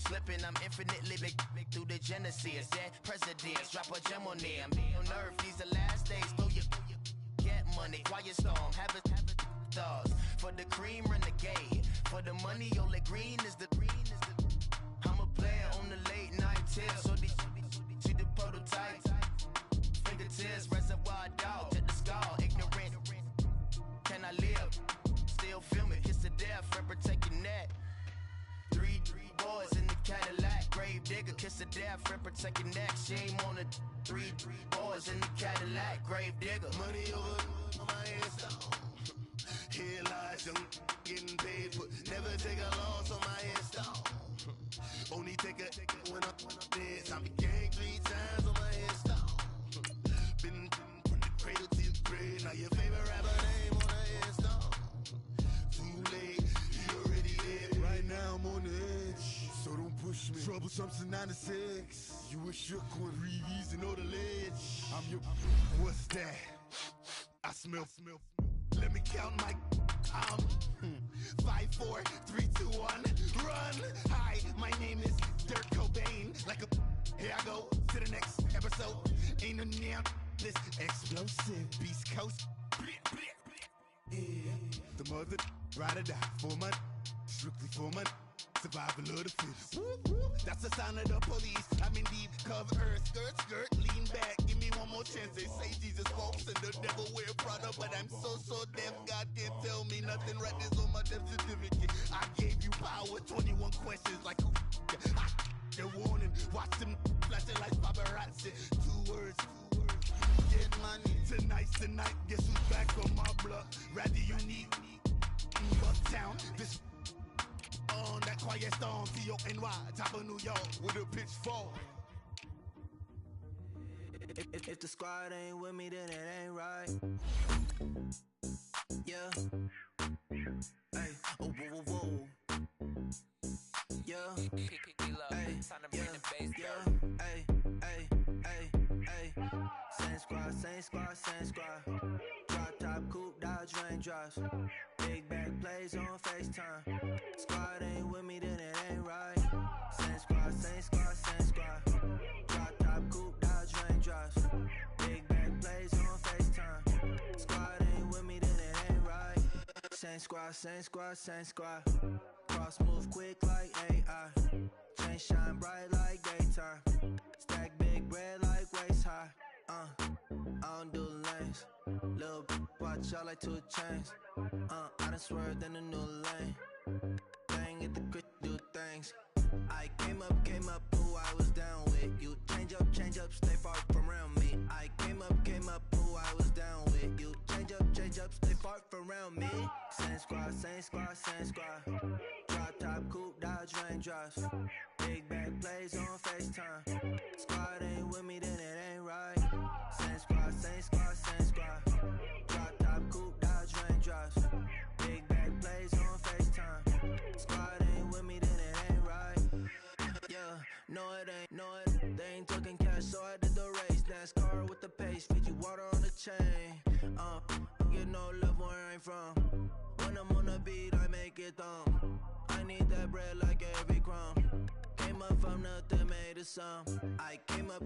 slipping, I'm infinitely big through the genesis. Dead presidents, drop a gem on them. On earth, these the last days. Throw your get money, quiet storm, have it stars. For the cream, renegade. For the money, only green is the. I'm a player on the late night tips. So they see the prototype. Fingertips, reservoir dog, check the skull, ignorant. Can I live? Still film it, kiss to death, friend protect your neck. Three boys in the Cadillac, grave digger, kiss to death, friend protect your neck. Shame on the three boys in the Cadillac, grave digger. Money over on my headstone. Here lies young, getting paid, but never take a loss on my headstone. Only take a when I'm dead. I be gang 3 times on my headstone. Been from the cradle to the grave. Now your favorite rapper name on the headstone. Too late, you already dead. Right now I'm on the edge, so don't push me. Troublesome since 96. You a shook one, Reeves and know the ledge. I'm your. What's that? I smell. Let me count my. 5, 4, 3, 2, 1, run. Hi, my name is Dirk Cobain. Like a. Here I go to the next episode. Ain't no damn this explosive Beast Coast. Yeah. The mother ride or die for my. Strictly for my. Survival of the fittest. That's the sound of the police. I'm in deep cover earth. Skirt, lean back. Give me one more chance. They say Jesus walks and the devil wear Prada, but I'm so deaf. God can't tell me nothing. Right there's on my death certificate. I gave you power. 21 questions like who? The warning. Watch them flashing like paparazzi. 2 words. Get money. Tonight. Guess who's back on my block? Rather unique. Bucktown. This. On that quiet storm, T-O-N-Y, top of New York, with a pitchfork. If the squad ain't with me, then it ain't right. Yeah. Hey, oh, whoa. Yeah. Hey, yeah. Hey. Same squad. Drop top, coupe, Dodge raindrops. Big bag plays on FaceTime. Squad ain't with me, then it ain't right. Same squad. Drop top, coupe, Dodge raindrops. Big bag plays on FaceTime. Squad ain't with me, then it ain't right. Same squad. Cross move quick like AI. Chain shine bright like daytime. Stack big bread like waist high. I don't do lanes. Lil' watch out like 2 chains. I done swerved in a new lane. Bang at the crit, do things. I came up, who I was down with. You change up, stay far from around me. I came up, who I was down with. You change up, stay far from around me. Same squad. Drop top, coupe, Dodge raindrops. Big bag plays on FaceTime. Squad ain't with me, then it ain't right. Same squad. Drop top, coupe, Dodge raindrops. Big bag plays on FaceTime. Squad ain't with me, then it ain't right. Yeah, no it ain't. They ain't talking cash, so I did the race. NASCAR with the pace, feed you water on the chain. Get no love where I'm from. When I'm on the beat, I make it thumb. I need that bread like every crumb. Came up from nothing, made a sum. I came up,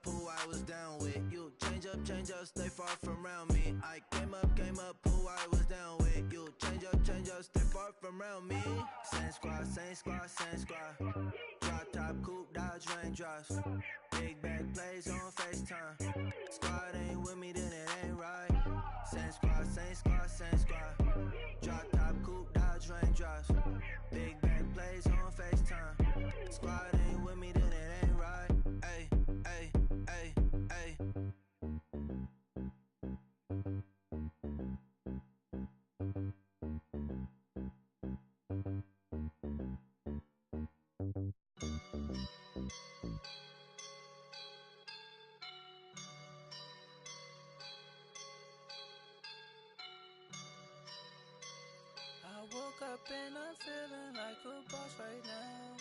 who I was down with. You change up, stay far from around me. I came up, who I was down with. You change up, stay far from around me. Same squad. Drop top, coupe, Dodge raindrops. Big bag plays on FaceTime. Squad ain't with me, then it ain't right. Same squad. Drop top, coupe, Dodge raindrops. Big bag plays on FaceTime. Squad ain't with me, then it ain't right. Ay. I woke up and I'm feeling like a boss right now.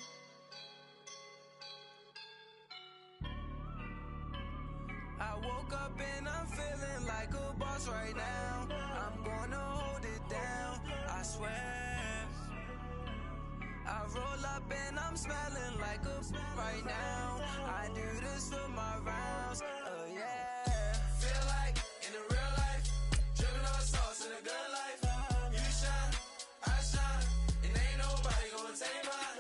I woke up and I'm feeling like a boss right now. I'm gonna hold it down, I swear. I roll up and I'm smelling like a right now. I do this for my rounds, oh yeah. Feel like in the real life, dripping on sauce in a good life. You shine, I shine, and ain't nobody gonna take mine.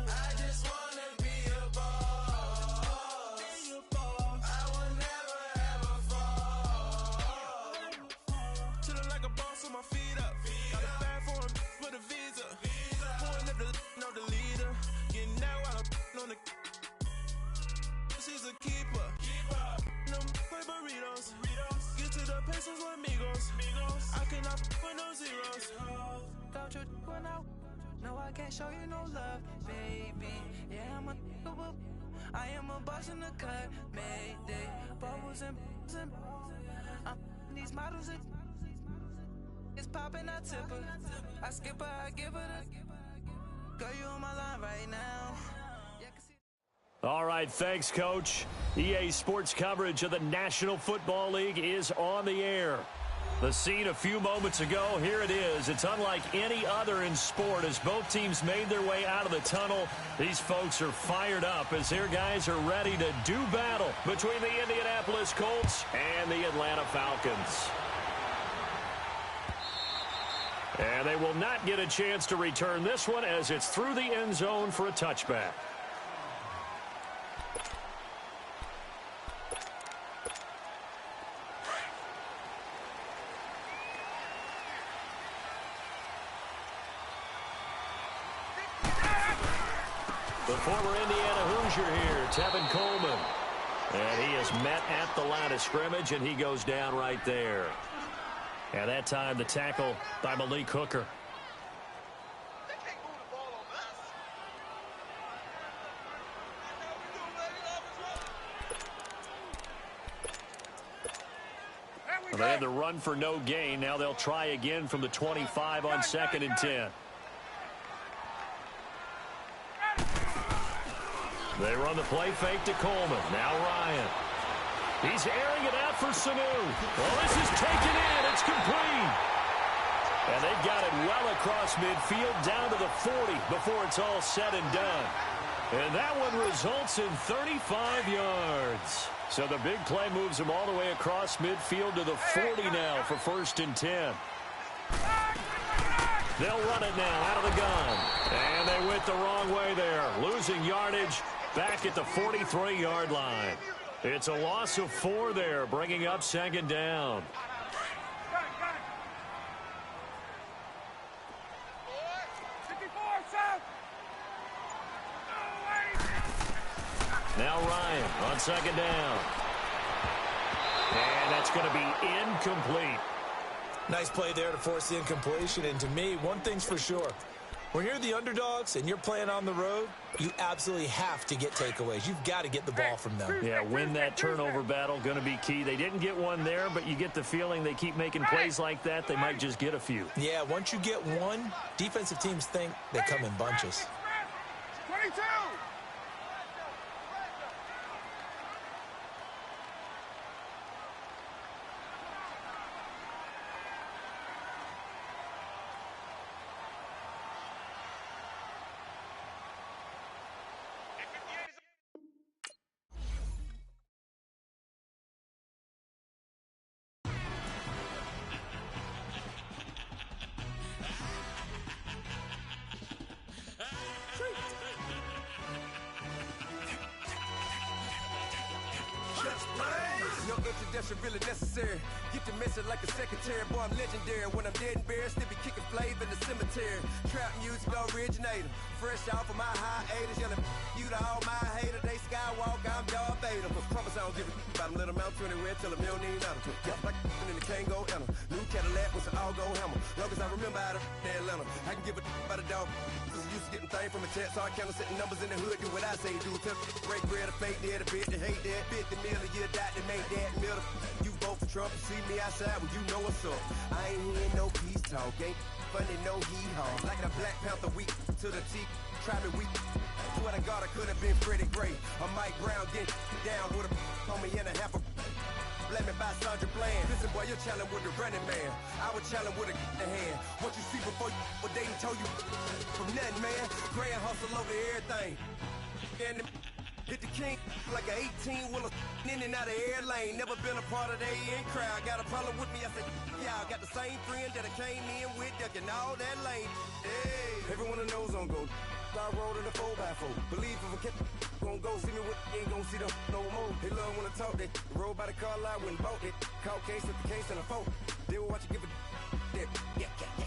I just wanna be a boss. I will never ever fall. Chillin' like a boss with my feet up. Got a bag for him with a visa. Pulling up the know the leader. Getting out while I'm on the. She's a keeper. No play burritos. Get to the pesos with amigos. I cannot with no zeros. Don't you when I no, I can't show you no love, baby. Yeah, I am a boss in the cut, Mayday. Bubbles and I'm these models. It's popping, I tip her. I skip her, I give her the. Girl, you on my line right now. All right, thanks, Coach. EA Sports coverage of the National Football League is on the air. The scene a few moments ago, here it is. It's unlike any other in sport as both teams made their way out of the tunnel. These folks are fired up as their guys are ready to do battle between the Indianapolis Colts and the Atlanta Falcons. And they will not get a chance to return this one as it's through the end zone for a touchback. The former Indiana Hoosier here, Tevin Coleman. And he is met at the line of scrimmage, and he goes down right there. And that time, the tackle by Malik Hooker. Well, they had the run for no gain. Now they'll try again from the 25 on 2nd and 10. They run the play fake to Coleman. Now Ryan. He's airing it out for Sanu. Well, this is taken in. It's complete. And they've got it well across midfield down to the 40 before it's all said and done. And that one results in 35 yards. So the big play moves them all the way across midfield to the 40 now for 1st and 10. They'll run it now out of the gun. And they went the wrong way there. Losing yardage back at the 43-yard line. It's a loss of 4 there, bringing up 2nd down. Now Ryan on 2nd down. And that's going to be incomplete. Nice play there to force the incompletion. And to me, one thing's for sure. When you're the underdogs and you're playing on the road, you absolutely have to get takeaways. You've got to get the ball from them. Yeah, win that turnover battle, going to be key. They didn't get one there, but you get the feeling they keep making plays like that, they might just get a few. Yeah, once you get one, defensive teams think they come in bunches. 22! No introduction really necessary. Get to message like a secretary. Boy, I'm legendary. When I'm dead and buried, still be kicking flavor in the cemetery. Trap music originator. Fresh off of my hiatus. Yelling you to all my haters. They skywalk, I'm Darth Vader. Promise I don't give a about them. Let them out anywhere till them don't need nothing. Just like in the Kango enter. New Cadillac with an all-go hammer. Long as I remember out of Atlanta. I can give a about a dog. Used to getting things from a chat, so I count on setting numbers in the hood. Do what I say, do. Tell break bread, a fake dead, a bit, to hate that. 50 million, you die to make that middle. You vote for Trump, you see me outside, well, you know what's up. I ain't hearing no peace talk, ain't funny, no hee-haw. Like the Black Panther week to the T, try me weak. Swear to God, I could have been Freddie Gray. Or Mike Brown, get down with a homie and a half a blame me by Sandra Bland. Listen, boy, you're challenging with the running man. I was challenging with a hand. What you see before you, what they done told you from nothing, man. Grand hustle over everything. And hit the king like an 18-wheeler in and out of air lane. Never been a part of the in crowd. Got a problem with me? I said, y'all got the same friend that I came in with, ducking all that lane. Hey, everyone that knows on go. I rolled in a 4x4. Believe if a kid gon' go see me with, ain't gon' see them no more. They love when I talk, they roll by the car lot, went and bought it. Call case with the case and a phone. They will watch you give a that.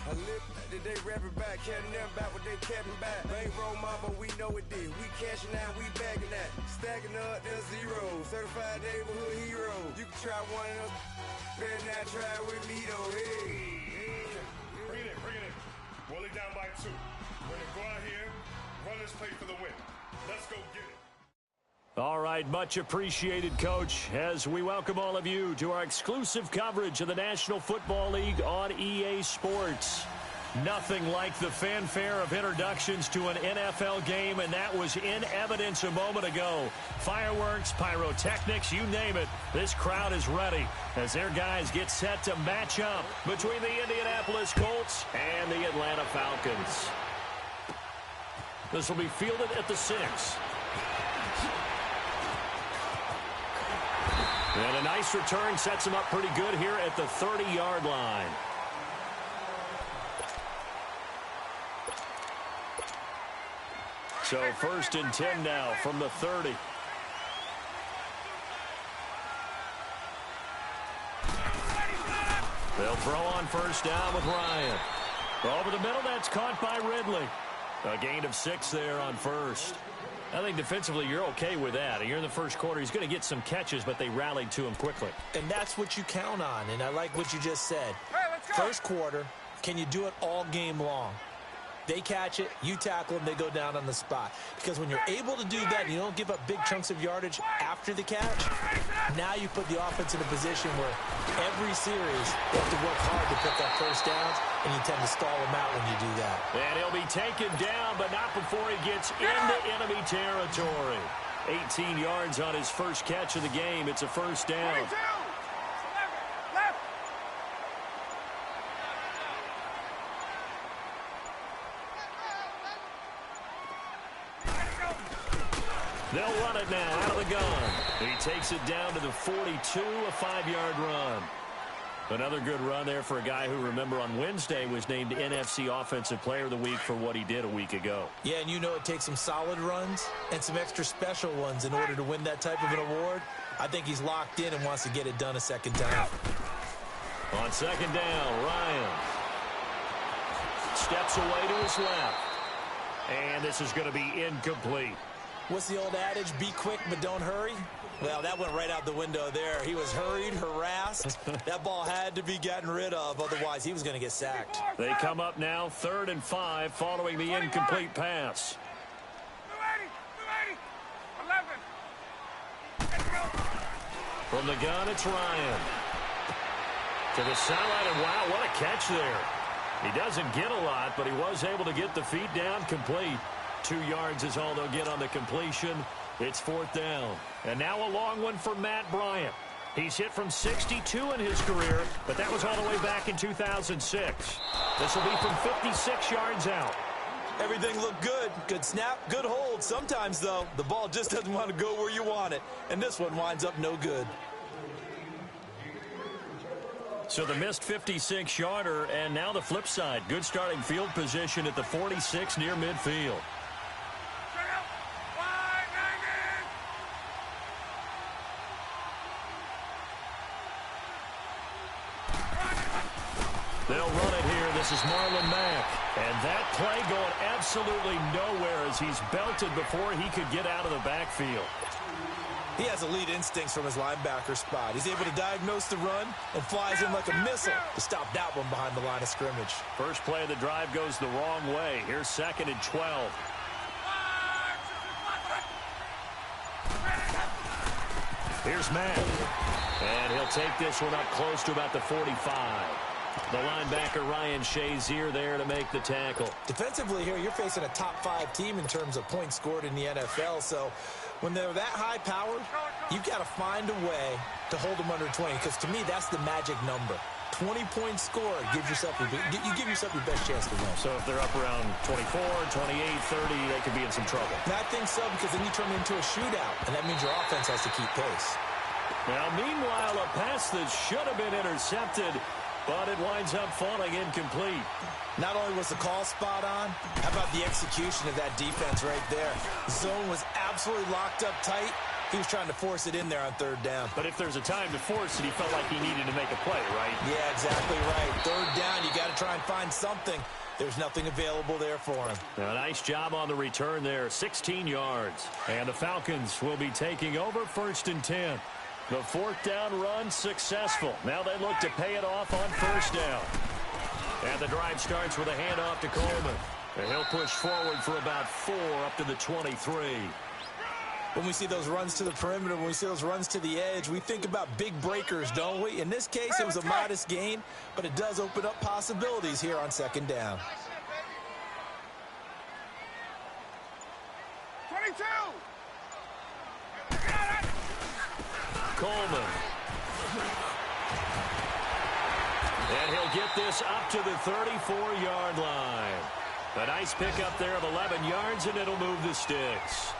I live that they rapping back, carrying them back what they capping back. Bankroll mama, we know it did. We cashing out, we bagging that. Stacking up, there's zero. Certified neighborhood hero. You can try one of them, better not try with me though. Hey. Bring it in. Roll it down by 2. We're gonna go out here, run this play for the win. Let's go get it. All right, much appreciated, Coach, as we welcome all of you to our exclusive coverage of the National Football League on EA Sports. Nothing like the fanfare of introductions to an NFL game, and that was in evidence a moment ago. Fireworks, pyrotechnics, you name it. This crowd is ready as their guys get set to match up between the Indianapolis Colts and the Atlanta Falcons. This will be fielded at the 6. And a nice return sets him up pretty good here at the 30-yard line. So 1st and 10 now from the 30. They'll throw on 1st down with Ryan. Over the middle, that's caught by Ridley. A gain of 6 there on 1st. I think defensively you're okay with that. You're in the first quarter. He's going to get some catches, but they rallied to him quickly. And that's what you count on, and I like what you just said. First quarter, can you do it all game long? They catch it, you tackle them, they go down on the spot. Because when you're able to do that and you don't give up big chunks of yardage after the catch, now you put the offense in a position where every series you have to work hard to pick up 1st downs, and you tend to stall them out when you do that. And he'll be taken down, but not before he gets into enemy territory. 18 yards on his first catch of the game. It's a 1st down. They'll run it now out of the gun. He takes it down to the 42, a 5-yard run. Another good run there for a guy who, remember, on Wednesday was named NFC Offensive Player of the Week for what he did a week ago. Yeah, and you know it takes some solid runs and some extra special ones in order to win that type of an award. I think he's locked in and wants to get it done a second time. On 2nd down, Ryan steps away to his left. And this is going to be incomplete. What's the old adage? Be quick, but don't hurry. Well, that went right out the window there. He was hurried, harassed. That ball had to be gotten rid of. Otherwise, he was going to get sacked. They come up now 3rd and 5 following the incomplete pass. 11. From the gun, it's Ryan. To the sideline, and wow, what a catch there. He doesn't get a lot, but he was able to get the feet down complete. 2 yards is all they'll get on the completion. It's 4th down. And now a long one for Matt Bryant. He's hit from 62 in his career, but that was all the way back in 2006. This will be from 56 yards out. Everything looked good. Good snap, good hold. Sometimes, though, the ball just doesn't want to go where you want it. And this one winds up no good. So the missed 56-yarder, and now the flip side. Good starting field position at the 46 near midfield. They'll run it here. This is Marlon Mack. And that play going absolutely nowhere as he's belted before he could get out of the backfield. He has elite instincts from his linebacker spot. He's able to diagnose the run and flies in like a missile to stop that one behind the line of scrimmage. First play of the drive goes the wrong way. Here's 2nd and 12. Here's Mack. And he'll take this one up close to about the 45. The linebacker, Ryan Shazier, there to make the tackle. Defensively here, you're facing a top 5 team in terms of points scored in the NFL, so When they're that high powered, you've got to find a way to hold them under 20, because to me, that's the magic number. 20 points scored, you give yourself your best chance to win. So if they're up around 24, 28, 30, they could be in some trouble. And I think so, because then you turn it into a shootout, and that means your offense has to keep pace. Now, meanwhile, a pass that should have been intercepted, but it winds up falling incomplete. Not only was the call spot on, how about the execution of that defense right there? Zone was absolutely locked up tight. He was trying to force it in there on third down. But if there's a time to force it, he felt like he needed to make a play, right? Yeah, exactly right. Third down, you got to try and find something. There's nothing available there for him. Now, nice job on the return there, 16 yards. And the Falcons will be taking over 1st and 10. The fourth down run successful. Now they look to pay it off on first down. And the drive starts with a handoff to Coleman. And he'll push forward for about 4 up to the 23. When we see those runs to the perimeter, when we see those runs to the edge, we think about big breakers, don't we? In this case, it was a modest gain, but it does open up possibilities here on second down. 22! Coleman. And he'll get this up to the 34-yard line. A nice pickup there of 11 yards, and it'll move the sticks.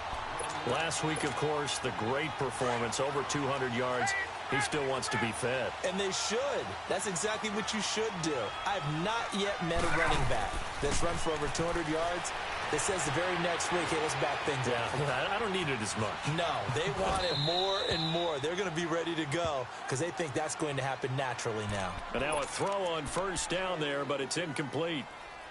Last week, of course, the great performance, over 200 yards. He still wants to be fed. And they should. That's exactly what you should do. I've not yet met a running back that's run for over 200 yards that says the very next week, hey, let's back things up. Yeah, I don't need it as much. No, they want it more and more. They're going to be ready to go because they think that's going to happen naturally now. And now a throw on first down there, but it's incomplete.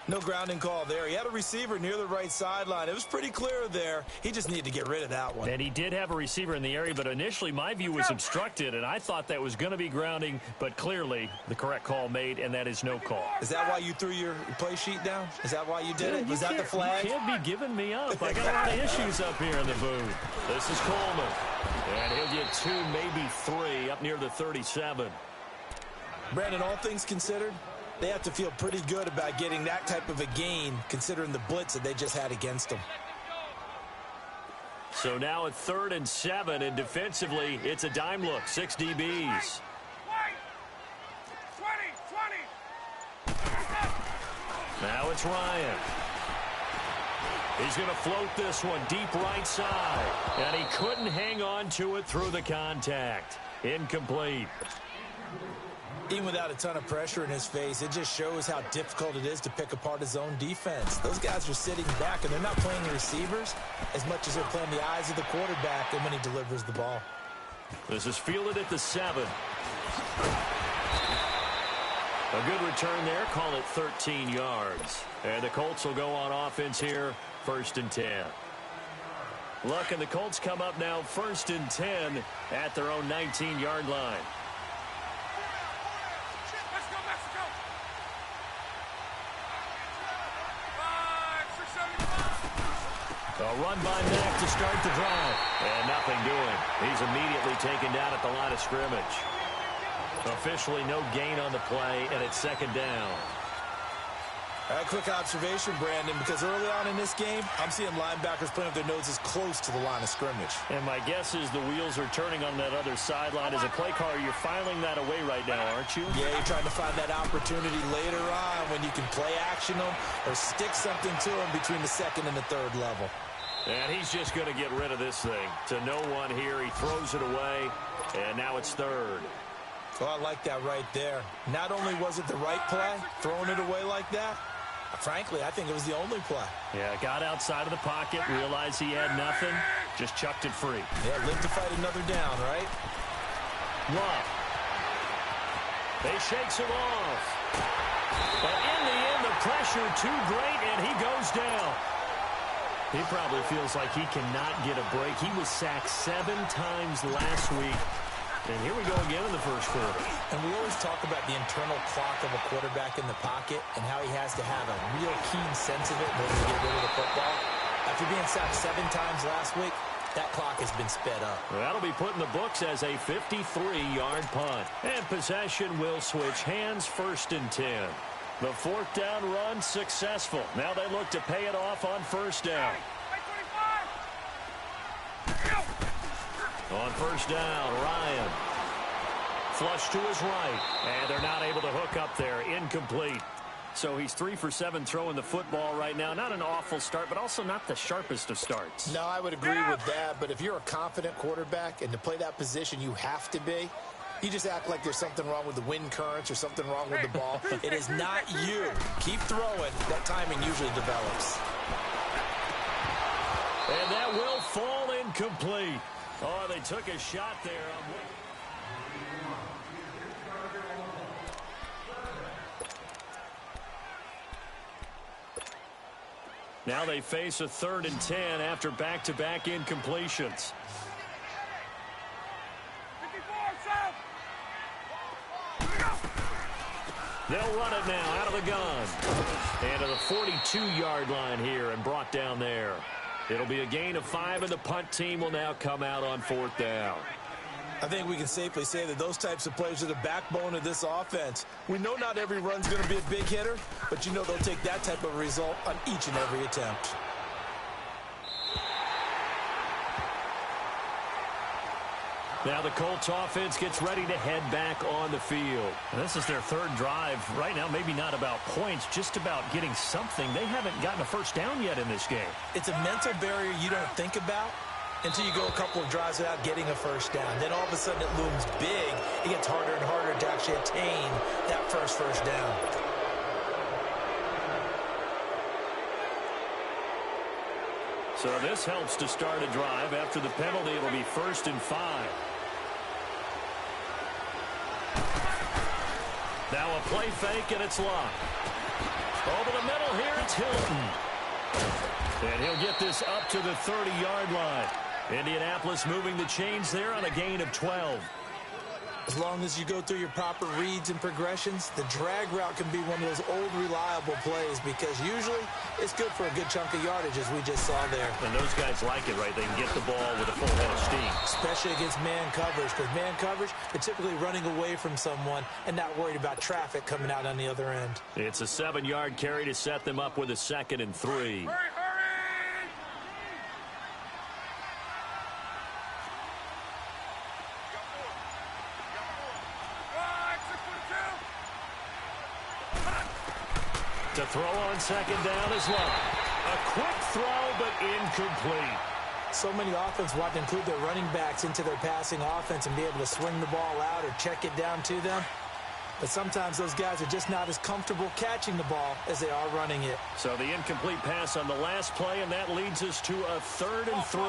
No grounding call there. He had a receiver near the right sideline. It was pretty clear there. He just needed to get rid of that one. And he did have a receiver in the area, but initially my view was obstructed, and I thought that was going to be grounding, but clearly the correct call made, and that is no call. Is that why you threw your play sheet down? Is that why you did it? Was that the flag? You can't be giving me up. I got a lot of issues up here in the booth. This is Coleman. And he'll get 2, maybe 3 up near the 37. Brandon, all things considered, they have to feel pretty good about getting that type of a gain, considering the blitz that they just had against them. So now at 3rd and 7, and defensively, it's a dime look, 6 DBs. 20. Now it's Ryan. He's going to float this one deep right side, and he couldn't hang on to it through the contact. Incomplete. Even without a ton of pressure in his face, it just shows how difficult it is to pick apart his own defense. Those guys are sitting back, and they're not playing the receivers as much as they're playing the eyes of the quarterback and when he delivers the ball. This is fielded at the 7. A good return there. Call it 13 yards. And the Colts will go on offense here, 1st and 10. Look, and the Colts come up now 1st and 10 at their own 19-yard line. A run by Mack to start the drive. And nothing doing. He's immediately taken down at the line of scrimmage. Officially no gain on the play, and it's 2nd down. A quick observation, Brandon, because early on in this game, I'm seeing linebackers playing with their noses close to the line of scrimmage. And my guess is the wheels are turning on that other sideline. As a play caller, you're filing that away right now, aren't you? Yeah, you're trying to find that opportunity later on when you can play action them or stick something to them between the 2nd and the 3rd level. And he's just going to get rid of this thing. To no one here, he throws it away, and now it's 3rd. Oh, I like that right there. Not only was it the right play, throwing it away like that, frankly, I think it was the only play. Yeah, got outside of the pocket, realized he had nothing, just chucked it free. Yeah, live to fight another down, right? Love. They shakes him off. But in the end, the pressure too great, and he goes down. He probably feels like he cannot get a break. He was sacked 7 times last week. And here we go again in the first quarter. And we always talk about the internal clock of a quarterback in the pocket and how he has to have a real keen sense of it in order to get rid of the football. After being sacked 7 times last week, that clock has been sped up. That'll be put in the books as a 53-yard punt. And possession will switch hands, 1st and 10. The 4th down run successful. Now they look to pay it off on 1st down. On first down, Ryan. Flush to his right, and they're not able to hook up there. Incomplete. So he's 3 for 7 throwing the football right now. Not an awful start, but also not the sharpest of starts. No, I would agree with that, but if you're a confident quarterback and to play that position you have to be, you just act like there's something wrong with the wind currents or something wrong with the ball. It is not you. Keep throwing. That timing usually develops. And that will fall incomplete. Oh, they took a shot there. Now they face a 3rd and 10 after back-to-back incompletions. They'll run it now out of the gun. And to the 42-yard line here and brought down there. It'll be a gain of 5, and the punt team will now come out on 4th down. I think we can safely say that those types of plays are the backbone of this offense. We know not every run's going to be a big hitter, but you know they'll take that type of result on each and every attempt. Now the Colts offense gets ready to head back on the field. And this is their 3rd drive. Right now, maybe not about points, just about getting something. They haven't gotten a first down yet in this game. It's a mental barrier you don't think about until you go a couple of drives without getting a first down. Then all of a sudden it looms big. It gets harder and harder to actually attain that first down. So this helps to start a drive. After the penalty, it'll be 1st and 5. Now a play fake, and it's locked. Over the middle here, it's Hilton. And he'll get this up to the 30-yard line. Indianapolis moving the chains there on a gain of 12. As long as you go through your proper reads and progressions, the drag route can be one of those old reliable plays because usually it's good for a good chunk of yardage, as we just saw there. And those guys like it, right? They can get the ball with a full head of steam. Especially against man coverage, because man coverage, they're typically running away from someone and not worried about traffic coming out on the other end. It's a 7-yard carry to set them up with a 2nd and 3. To throw on 2nd down is Love. A quick throw, but incomplete. So many offenses want to include their running backs into their passing offense and be able to swing the ball out or check it down to them. But sometimes those guys are just not as comfortable catching the ball as they are running it. So the incomplete pass on the last play, and that leads us to a 3rd and 3.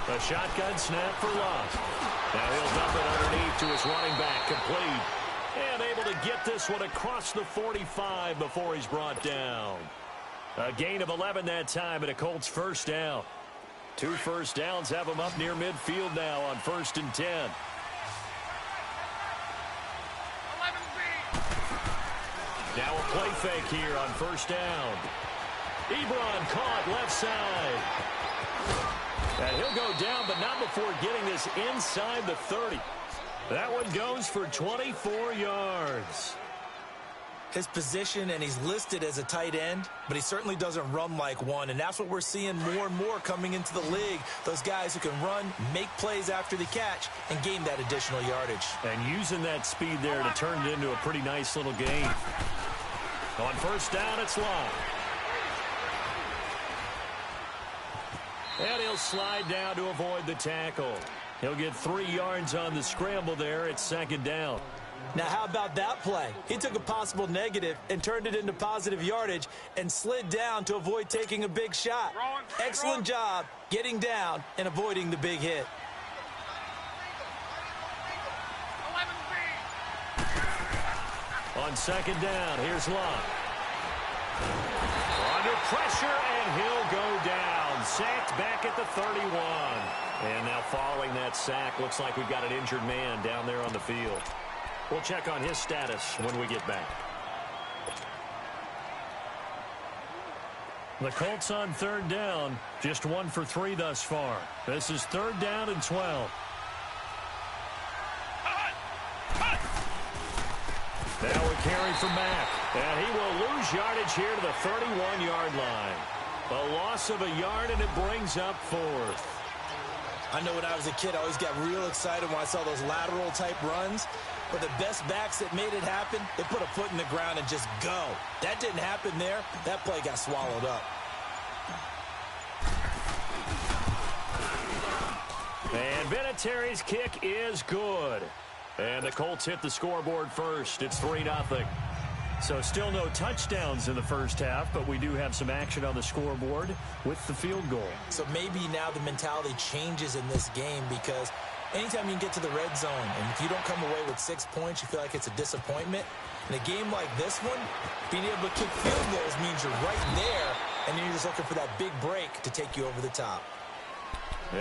A shotgun snap for Love. Now he'll dump it underneath to his running back, complete. And able to get this one across the 45 before he's brought down. A gain of 11 that time, and a Colts 1st down. 2 first downs have them up near midfield now on 1st and 10. Now a play fake here on 1st down. Ebron caught left side. And he'll go down, but not before getting this inside the 30. That one goes for 24 yards. His position, and he's listed as a tight end, but he certainly doesn't run like one, and that's what we're seeing more and more coming into the league. Those guys who can run, make plays after the catch, and gain that additional yardage. And using that speed there to turn it into a pretty nice little gain. On 1st down, it's Long. And he'll slide down to avoid the tackle. He'll get 3 yards on the scramble there. It's 2nd down. Now, how about that play? He took a possible negative and turned it into positive yardage and slid down to avoid taking a big shot. Excellent job getting down and avoiding the big hit. On 2nd down, here's Love. Under pressure, and he'll go down. Sacked back at the 31. And now following that sack, looks like we've got an injured man down there on the field. We'll check on his status when we get back. The Colts on 3rd down, just 1 for 3 thus far. This is 3rd down and 12. Now a carry from Mack. And he will lose yardage here to the 31-yard line. A loss of a yard, and it brings up fourth. I know when I was a kid, I always got real excited when I saw those lateral-type runs. But the best backs that made it happen, they put a foot in the ground and just go. That didn't happen there. That play got swallowed up. And Vinatieri's kick is good. And the Colts hit the scoreboard first. It's 3-0. So still no touchdowns in the first half, but we do have some action on the scoreboard with the field goal. So maybe now the mentality changes in this game, because anytime you can get to the red zone, and if you don't come away with 6 points, you feel like it's a disappointment. In a game like this one, being able to kick field goals means you're right there, and then you're just looking for that big break to take you over the top.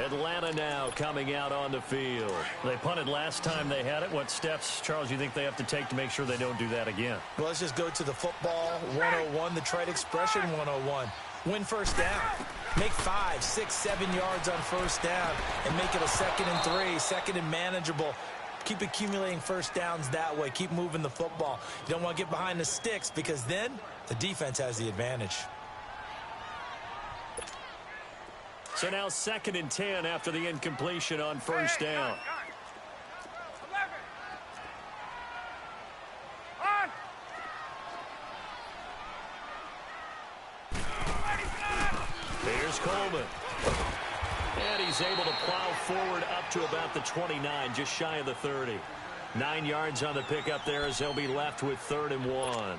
Atlanta now coming out on the field. They punted last time they had it. What steps, Charles, you think they have to take to make sure they don't do that again? Well, let's just go to the football 101, the trite expression 101. Win first down. Make 5, 6, 7 yards on first down and make it a 2nd and 3, 2nd and manageable. Keep accumulating first downs that way. Keep moving the football. You don't want to get behind the sticks, because then the defense has the advantage. So now 2nd and 10 after the incompletion on first down. Here's Coleman. And he's able to plow forward up to about the 29, just shy of the 30. 9 yards on the pickup there, as they'll be left with 3rd and 1.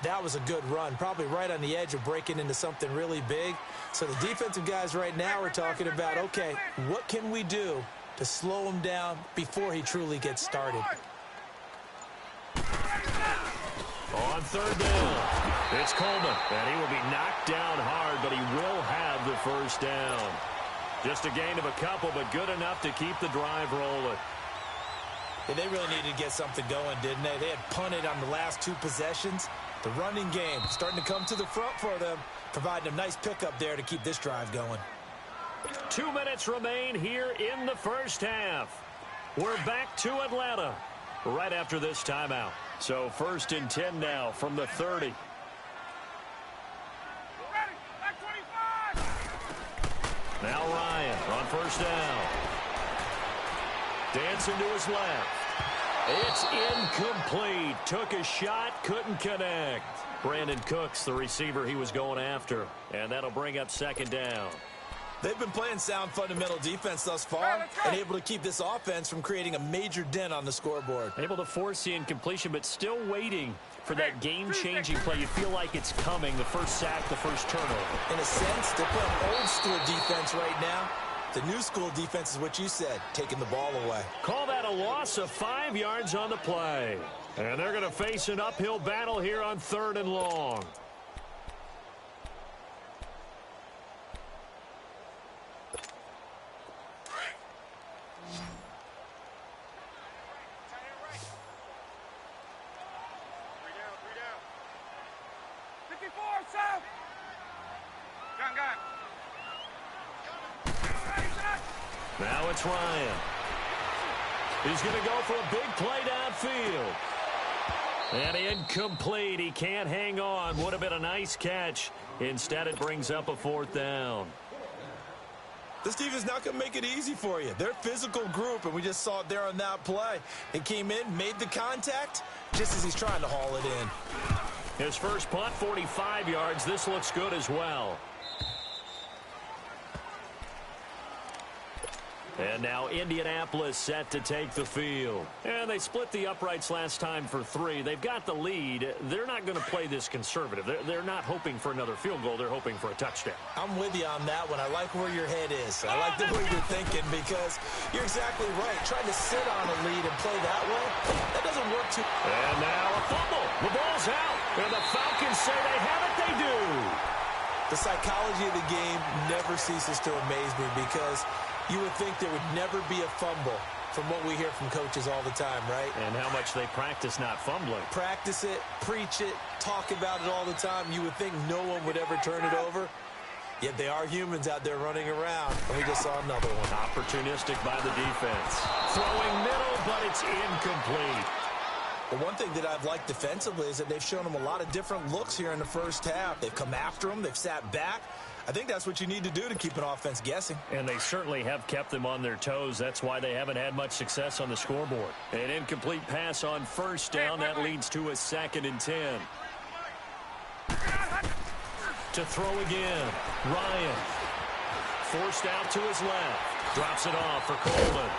That was a good run, probably right on the edge of breaking into something really big. So the defensive guys right now are talking about, okay, what can we do to slow him down before he truly gets started? On 3rd down, it's Coleman, and he will be knocked down hard, but he will have the first down. Just a gain of a couple, but good enough to keep the drive rolling. Yeah, they really needed to get something going, didn't they? They had punted on the last 2 possessions. The running game starting to come to the front for them, providing a nice pickup there to keep this drive going. 2 minutes remain here in the first half. We're back to Atlanta right after this timeout. So 1st and 10 now from the 30. Now Ryan on first down. Dancing to his left. It's incomplete. Took a shot, couldn't connect. Brandon Cooks, the receiver he was going after. And that'll bring up 2nd down. They've been playing sound fundamental defense thus far and able to keep this offense from creating a major dent on the scoreboard. Able to force the incompletion, but still waiting for that game-changing play. You feel like it's coming, the first sack, the first turnover. In a sense, they're playing old-school defense right now. The new school defense is what you said, taking the ball away. Call that a loss of 5 yards on the play. And they're going to face an uphill battle here on 3rd and long. Now it's Ryan. He's going to go for a big play downfield. And incomplete. He can't hang on. Would have been a nice catch. Instead, it brings up a 4th down. This defense not going to make it easy for you. They're a physical group, and we just saw it there on that play. It came in, made the contact, just as he's trying to haul it in. His first punt, 45 yards. This looks good as well. And now Indianapolis set to take the field. And they split the uprights last time for 3. They've got the lead. They're not going to play this conservative. They're not hoping for another field goal. They're hoping for a touchdown. I'm with you on that one. I like where your head is. I like the way you're thinking, because you're exactly right. Trying to sit on a lead and play that way, that doesn't work too. And now a fumble. The ball's out. And the Falcons say they have it. They do. The psychology of the game never ceases to amaze me, because you would think there would never be a fumble from what we hear from coaches all the time, right? And how much they practice not fumbling. Practice it, preach it, talk about it all the time. You would think no one would ever turn it over. Yet they are humans out there running around, and we just saw another one. Opportunistic by the defense. Throwing middle, but it's incomplete. Well, one thing that I've liked defensively is that they've shown them a lot of different looks here in the first half. They've come after them. They've sat back. I think that's what you need to do to keep an offense guessing. And they certainly have kept them on their toes. That's why they haven't had much success on the scoreboard. An incomplete pass on first down. That leads to a 2nd and 10. To throw again. Ryan. Forced out to his left. Drops it off for Coleman.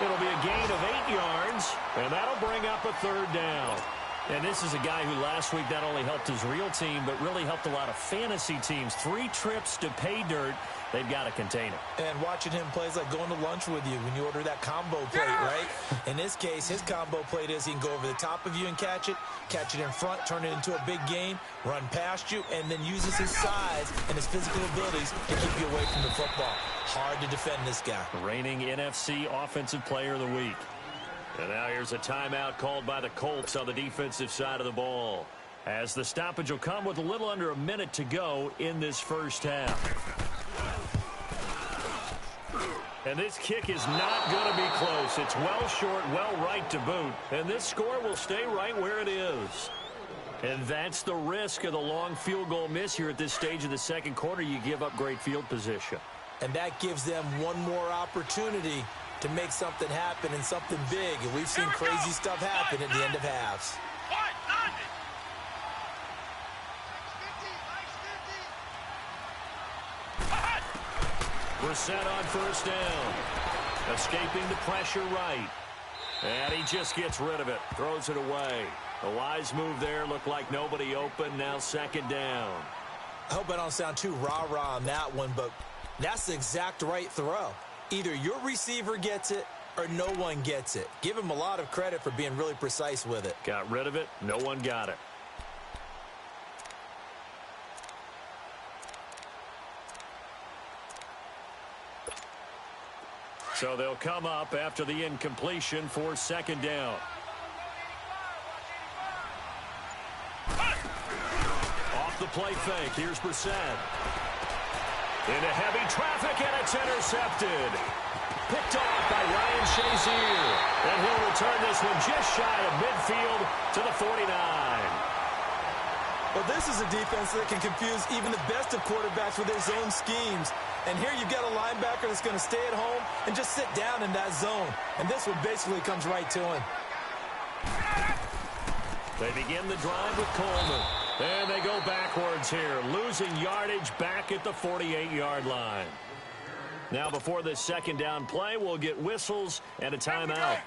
It'll be a gain of 8 yards, and that'll bring up a 3rd down. And this is a guy who last week not only helped his real team, but really helped a lot of fantasy teams. 3 trips to pay dirt. They've got to contain it. And watching him play is like going to lunch with you when you order that combo plate, right? In this case, his combo plate is he can go over the top of you and catch it in front, turn it into a big gain, run past you, and then uses his size and his physical abilities to keep you away from the football. Hard to defend this guy. Reigning NFC Offensive Player of the Week. And now here's a timeout called by the Colts on the defensive side of the ball, as the stoppage will come with a little under a minute to go in this first half. And this kick is not going to be close. It's well short, well right to boot. And this score will stay right where it is. And that's the risk of the long field goal miss here at this stage of the second quarter. You give up great field position. And that gives them one more opportunity to make something happen and something big. And we've seen crazy stuff happen at the end of halves. Brissett on first down. Escaping the pressure right. And he just gets rid of it. Throws it away. A wise move there. Looked like nobody open. Now 2nd down. I hope I don't sound too rah-rah on that one, but that's the exact right throw. Either your receiver gets it or no one gets it. Give him a lot of credit for being really precise with it. Got rid of it. No one got it. So they'll come up after the incompletion for 2nd down. Off the play fake. Here's Brissett. Into heavy traffic, and it's intercepted. Picked off by Ryan Shazier. And he'll return this one just shy of midfield to the 49. Well, this is a defense that can confuse even the best of quarterbacks with their zone schemes. And here you've got a linebacker that's going to stay at home and just sit down in that zone. And this one basically comes right to him. They begin the drive with Coleman. And they go backwards here, losing yardage back at the 48-yard line. Now before this 2nd down play, we'll get whistles and a timeout,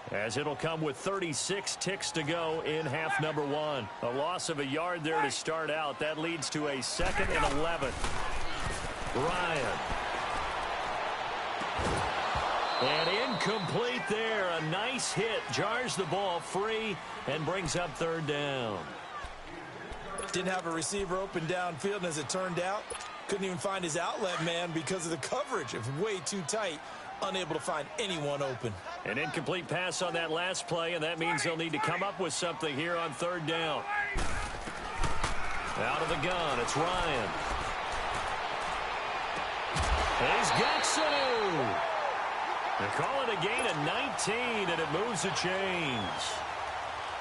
as it'll come with 36 ticks to go in half number 1. A loss of a yard there to start out. That leads to a 2nd and 11. Ryan. And incomplete there. A nice hit. Jars the ball free and brings up 3rd down. Didn't have a receiver open downfield, and as it turned out, couldn't even find his outlet man because of the coverage. It was way too tight. Unable to find anyone open. An incomplete pass on that last play, and that means they'll need to come up with something here on 3rd down. Out of the gun, it's Ryan. And he's got Sanu. They're calling a gain of 19, and it moves the chains.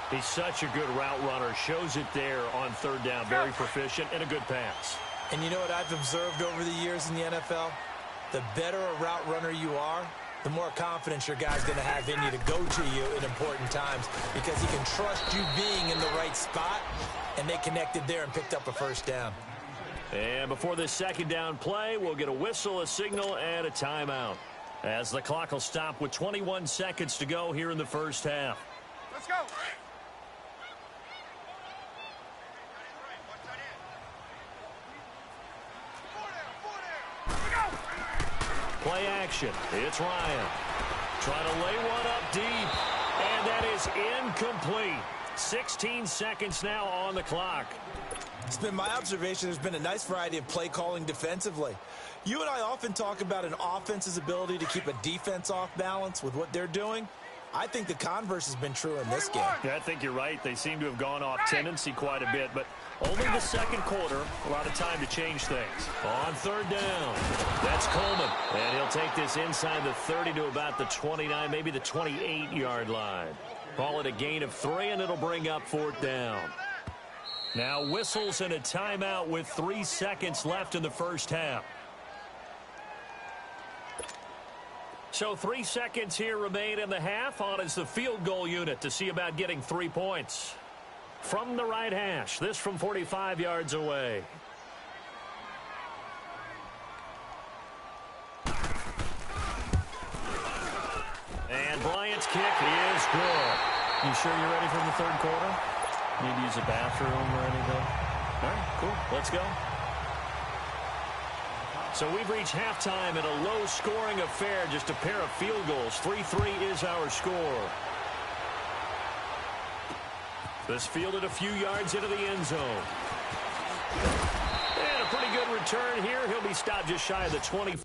He's such a good route runner. Shows it there on 3rd down. Very proficient and a good pass. And you know what I've observed over the years in the NFL? The better a route runner you are, the more confidence your guy's going to have in you to go to you in important times, because he can trust you being in the right spot, and they connected there and picked up a 1st down. And before this 2nd down play, we'll get a whistle, a signal, and a timeout, as the clock will stop with 21 seconds to go here in the first half. Let's go. Play action. It's Ryan. Trying to lay one up deep. And that is incomplete. 16 seconds now on the clock. It's been my observation there's been a nice variety of play calling defensively. You and I often talk about an offense's ability to keep a defense off balance with what they're doing. I think the converse has been true in this game. Yeah, I think you're right. They seem to have gone off tendency quite a bit, but only the second quarter, a lot of time to change things. On 3rd down, that's Coleman. And he'll take this inside the 30 to about the 29, maybe the 28-yard line. Call it a gain of 3, and it'll bring up 4th down. Now whistles and a timeout with 3 seconds left in the first half. So 3 seconds here remain in the half. On is the field goal unit to see about getting 3 points. From the right hash, this from 45 yards away. And Bryant's kick is good. You sure you're ready for the third quarter? Need to use a bathroom or anything? All right, cool. Let's go. So we've reached halftime in a low-scoring affair, just a pair of field goals. 3-3 is our score. This fielded a few yards into the end zone. And a pretty good return here. He'll be stopped just shy of the 20.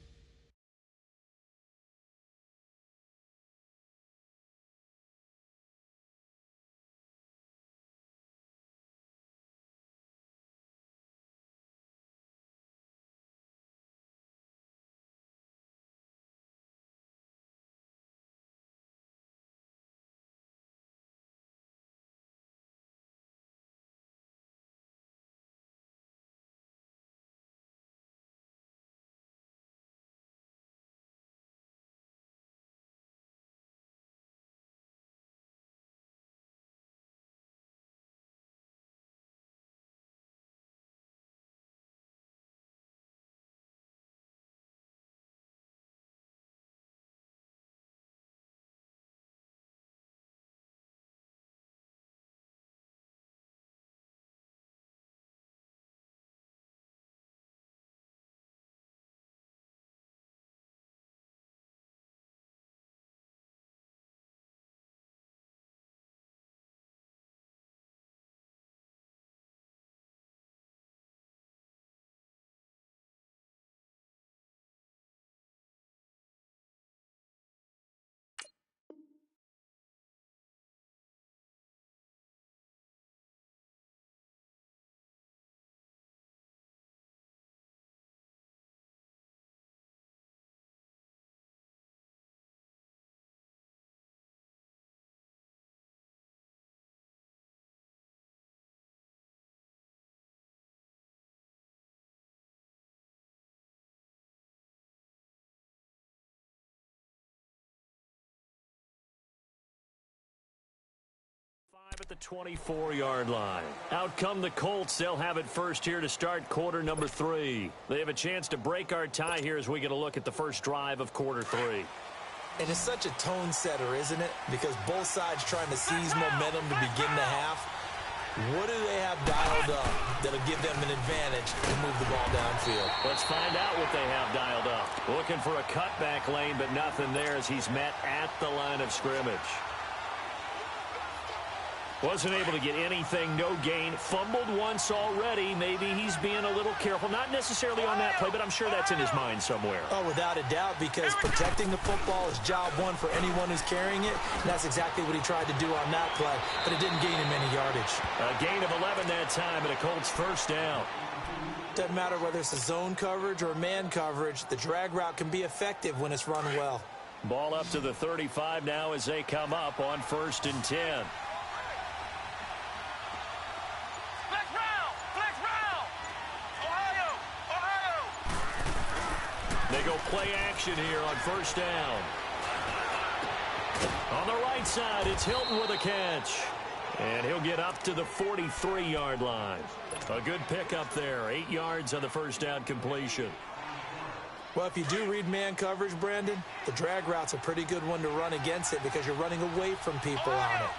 At the 24-yard line. Out come the Colts. They'll have it first here to start quarter number 3. They have a chance to break our tie here as we get a look at the first drive of quarter 3. And it's such a tone setter, isn't it? Because both sides trying to seize momentum to begin the half. What do they have dialed up that'll give them an advantage to move the ball downfield? Let's find out what they have dialed up. Looking for a cutback lane, but nothing there as he's met at the line of scrimmage. Wasn't able to get anything, no gain. Fumbled once already. Maybe he's being a little careful. Not necessarily on that play, but I'm sure that's in his mind somewhere. Oh, without a doubt, because protecting the football is job one for anyone who's carrying it. And that's exactly what he tried to do on that play, but it didn't gain him any yardage. A gain of 11 that time, and a Colts first down. Doesn't matter whether it's a zone coverage or man coverage. The drag route can be effective when it's run well. Ball up to the 35 now as they come up on 1st and 10. They go play action here on 1st down. On the right side, it's Hilton with a catch. And he'll get up to the 43-yard line. A good pickup there. 8 yards on the 1st down completion. Well, if you do read man coverage, Brandon, the drag route's a pretty good one to run against it because you're running away from people on it.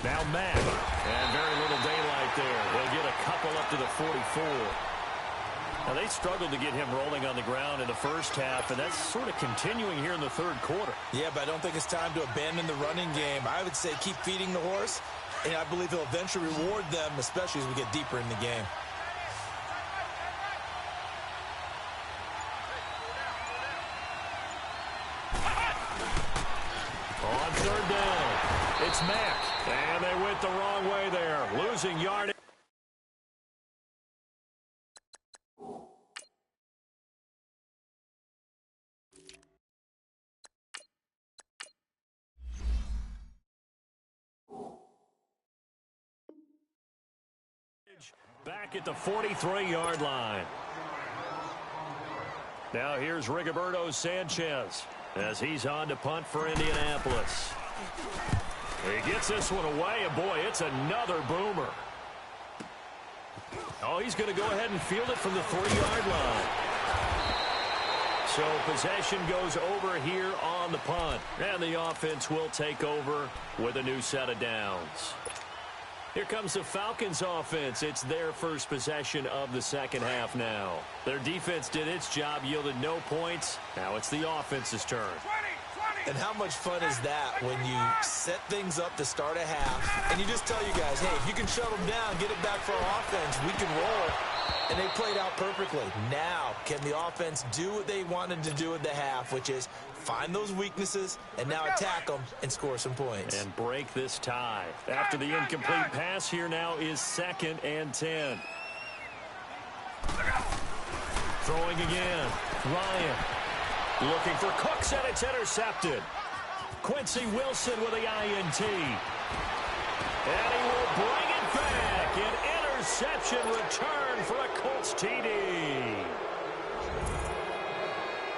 Now Mack, and very little daylight there. They'll get a couple up to the 44. Now, they struggled to get him rolling on the ground in the first half, and that's sort of continuing here in the third quarter. Yeah, but I don't think it's time to abandon the running game. I would say keep feeding the horse, and I believe he'll eventually reward them, especially as we get deeper in the game. On 3rd down, it's Mack. And they went the wrong way there, losing yardage. Back at the 43-yard line. Now here's Rigoberto Sanchez as he's on to punt for Indianapolis. He gets this one away, and boy, it's another boomer. Oh, he's going to go ahead and field it from the 3-yard line. So possession goes over here on the punt, and the offense will take over with a new set of downs. Here comes the Falcons offense. It's their first possession of the second half now. Their defense did its job, yielded no points. Now it's the offense's turn. And how much fun is that when you set things up to start a half and you just tell you guys, hey, if you can shut them down, get it back for our offense, we can roll. And they played out perfectly. Now, can the offense do what they wanted to do at the half, which is find those weaknesses and now attack them and score some points. And break this tie. After the incomplete pass, here now is 2nd and 10. Throwing again. Ryan looking for Cooks, and it's intercepted. Quincy Wilson with the INT. And he will bring it back. An interception return for a Colts TD.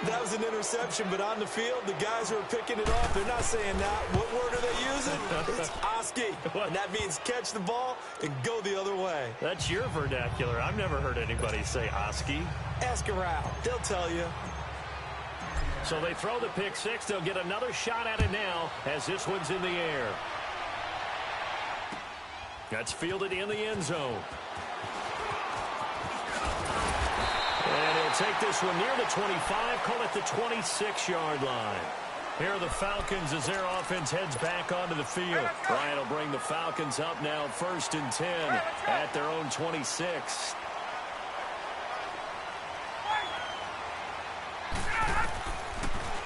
That was an interception, but on the field, the guys who are picking it off, they're not saying that. What word are they using? It's Oski. And that means catch the ball and go the other way. That's your vernacular. I've never heard anybody say Oski. Ask around. They'll tell you. So they throw the pick six. They'll get another shot at it now as this one's in the air. That's fielded in the end zone. And he'll take this one near the 25, call it the 26-yard line. Here are the Falcons as their offense heads back onto the field. Ryan will bring the Falcons up now 1st and 10 at their own 26.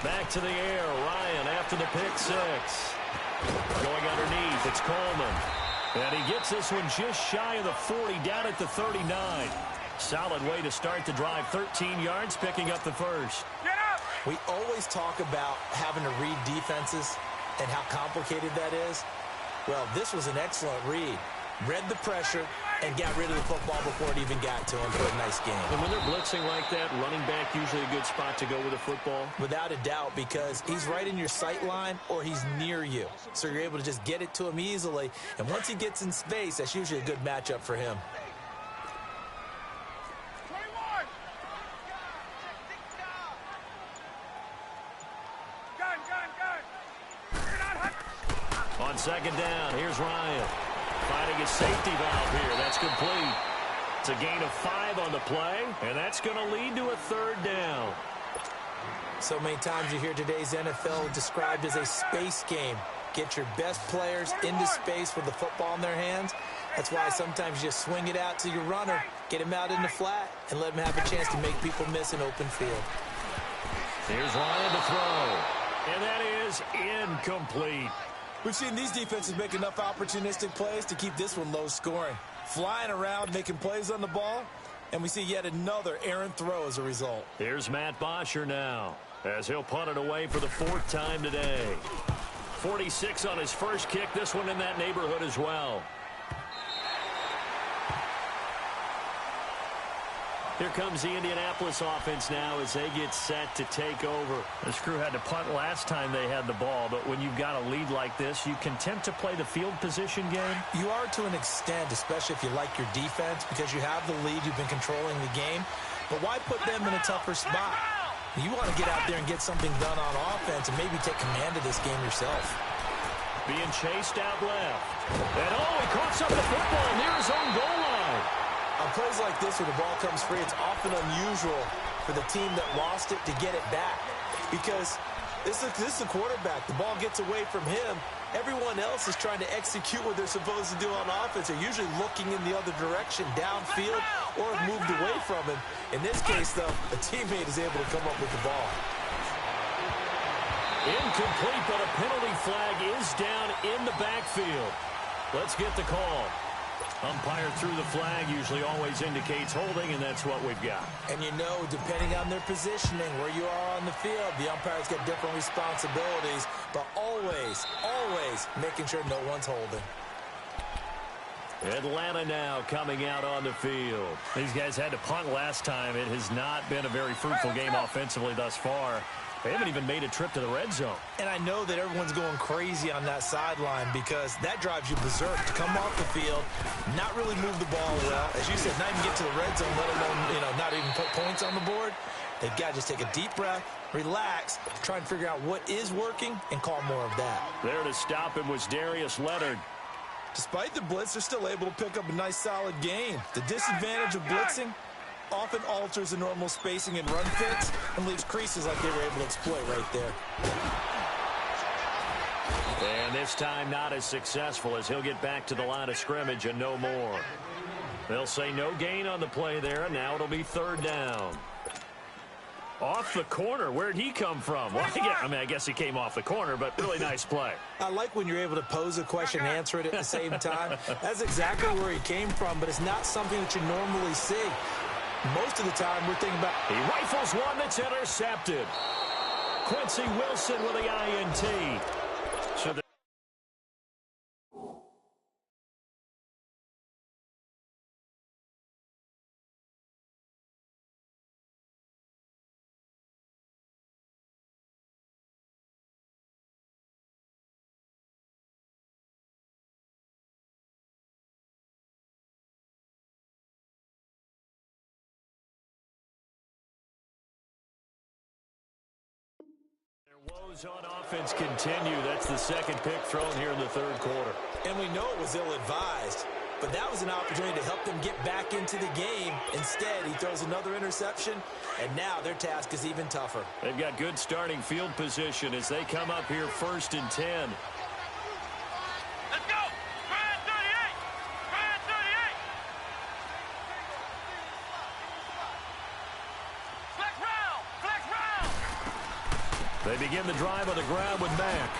Back to the air. Ryan after the pick six. Going underneath. It's Coleman. And he gets this one just shy of the 40, down at the 39. Solid way to start the drive. 13 yards, picking up the first. We always talk about having to read defenses and how complicated that is. Well, this was an excellent read. Read the pressure and got rid of the football before it even got to him for a nice game. And when they're blitzing like that, running back usually a good spot to go with a football? Without a doubt, because he's right in your sight line or he's near you. So you're able to just get it to him easily. And once he gets in space, that's usually a good matchup for him. On 2nd down, here's Ryan. Finding his safety valve here. That's complete. It's a gain of 5 on the play, and that's going to lead to a 3rd down. So many times you hear today's NFL described as a space game. Get your best players into space with the football in their hands. That's why sometimes you just swing it out to your runner, get him out in the flat, and let him have a chance to make people miss an open field. Here's Ryan to throw, and that is incomplete. We've seen these defenses make enough opportunistic plays to keep this one low scoring. Flying around, making plays on the ball, and we see yet another errant throw as a result. Here's Matt Bosher now, as he'll punt it away for the 4th time today. 46 on his first kick, this one in that neighborhood as well. Here comes the Indianapolis offense now as they get set to take over. This crew had to punt last time they had the ball, but when you've got a lead like this, you can tempt to play the field position game. You are to an extent, especially if you like your defense, because you have the lead, you've been controlling the game. But why put them in a tougher spot? You want to get out there and get something done on offense and maybe take command of this game yourself. Being chased out left. And he coughs up the football near his own goal line. On plays like this where the ball comes free, it's often unusual for the team that lost it to get it back. Because this is the quarterback. The ball gets away from him. Everyone else is trying to execute what they're supposed to do on offense. They're usually looking in the other direction, downfield, or have moved away from him. In this case, though, a teammate is able to come up with the ball. Incomplete, but a penalty flag is down in the backfield. Let's get the call. Umpire through the flag usually always indicates holding, and that's what we've got. And you know, depending on their positioning, where you are on the field, the umpire's got different responsibilities, but always, always making sure no one's holding. Atlanta now coming out on the field. These guys had to punt last time. It has not been a very fruitful game offensively thus far. They haven't even made a trip to the red zone. And I know that everyone's going crazy on that sideline because that drives you berserk to come off the field, not really move the ball well. As you said, not even get to the red zone, let alone, not even put points on the board. They've got to just take a deep breath, relax, try and figure out what is working, and call more of that. There to stop him was Darius Leonard. Despite the blitz, they're still able to pick up a nice, solid gain. The disadvantage of blitzing often alters the normal spacing and run fits and leaves creases like they were able to exploit right there. And this time not as successful as he'll get back to the line of scrimmage and no more. They'll say no gain on the play there, and now it'll be 3rd down. Off the corner. Where'd he come from? Well, I guess he came off the corner, but really nice play. I like when you're able to pose a question and answer it at the same time. That's exactly where he came from, but it's not something that you normally see. Most of the time, we're thinking about... He rifles one that's intercepted. Quincy Wilson with the INT. So woes on offense continue. That's the 2nd pick thrown here in the 3rd quarter. And we know it was ill-advised, but that was an opportunity to help them get back into the game. Instead, he throws another interception, and now their task is even tougher. They've got good starting field position as they come up here 1st and 10. Let's go! Brad 38! Brad 38! Flex round! Flex round! They begin the drive on the ground with Mack.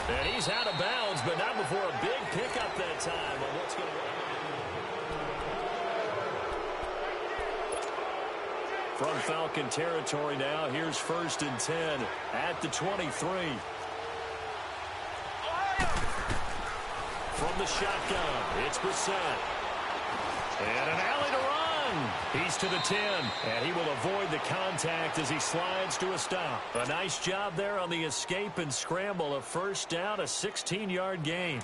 And he's out of bounds, but not before a big pickup that time on what's going to From Falcon territory now, here's 1st and 10 at the 23. From the shotgun, it's Brissett. And an alley to run. He's to the 10, and he will avoid the contact as he slides to a stop. A nice job there on the escape and scramble. A 1st down, a 16-yard gain.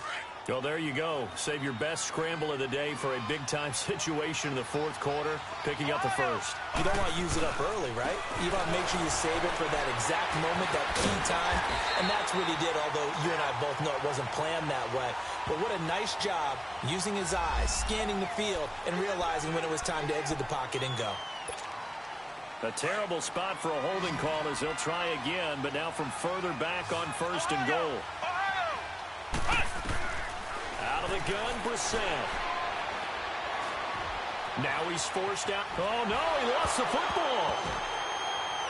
Well, there you go. Save your best scramble of the day for a big-time situation in the 4th quarter, picking up the 1st. You don't want to use it up early, right? You want to make sure you save it for that exact moment, that key time, and that's what he did, although you and I both know it wasn't planned that way. But what a nice job using his eyes, scanning the field, and realizing when it was time to exit the pocket and go. A terrible spot for a holding call as he'll try again, but now from further back on 1st and goal. Out of the gun, Brissett. Now he's forced out. Oh, no, he lost the football.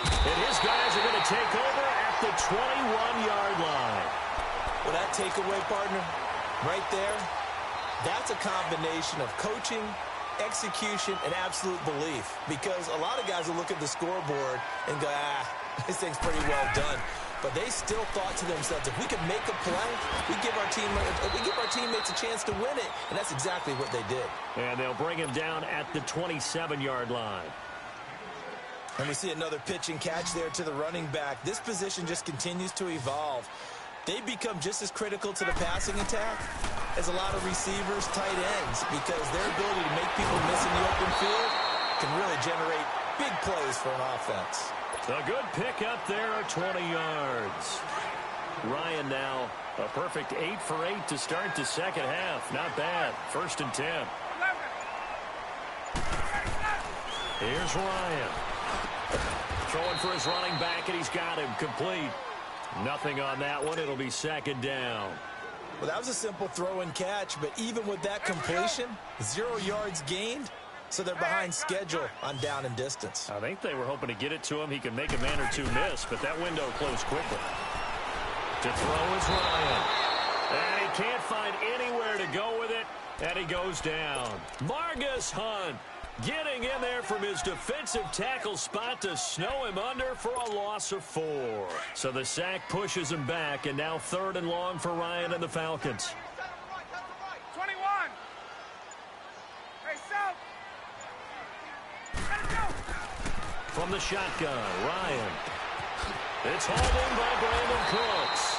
And his guys are going to take over at the 21-yard line. Well, that takeaway, partner, right there, that's a combination of coaching, execution, and absolute belief. Because a lot of guys will look at the scoreboard and go, this thing's pretty well done. But they still thought to themselves, if we could make a play, we give our teammates a chance to win it. And that's exactly what they did. And they'll bring him down at the 27-yard line. And we see another pitch and catch there to the running back. This position just continues to evolve. They become just as critical to the passing attack as a lot of receivers, tight ends, because their ability to make people miss in the open field can really generate big plays for an offense. A good pick up there, 20 yards. Ryan now a perfect 8 for 8 to start the 2nd half. Not bad. 1st and 10. Here's Ryan. Throwing for his running back, and he's got him complete. Nothing on that one. It'll be 2nd down. Well, that was a simple throw and catch, but even with that completion, 0 yards gained. So they're behind schedule on down and distance. I think they were hoping to get it to him. He could make a man or two miss, but that window closed quickly. To throw is Ryan. And he can't find anywhere to go with it, and he goes down. Margus Hunt Getting in there from his defensive tackle spot to snow him under for a loss of 4. So the sack pushes him back, and now 3rd and long for Ryan and the Falcons. 21. Hey, South. Let it go. From the shotgun, Ryan. It's hauled in by Brandon Cooks.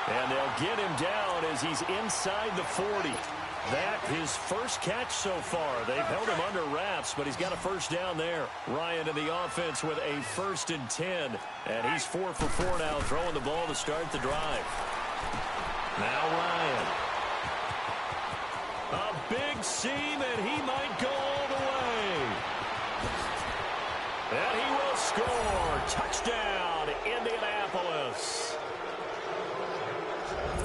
And they'll get him down as he's inside the 40. That his first catch so far. They've held him under wraps, but he's got a first down there. Ryan in the offense with a 1st and 10. And he's 4 for 4 now, throwing the ball to start the drive. Now Ryan. A big seam, and he might go all the way. And he will score. Touchdown, Indianapolis.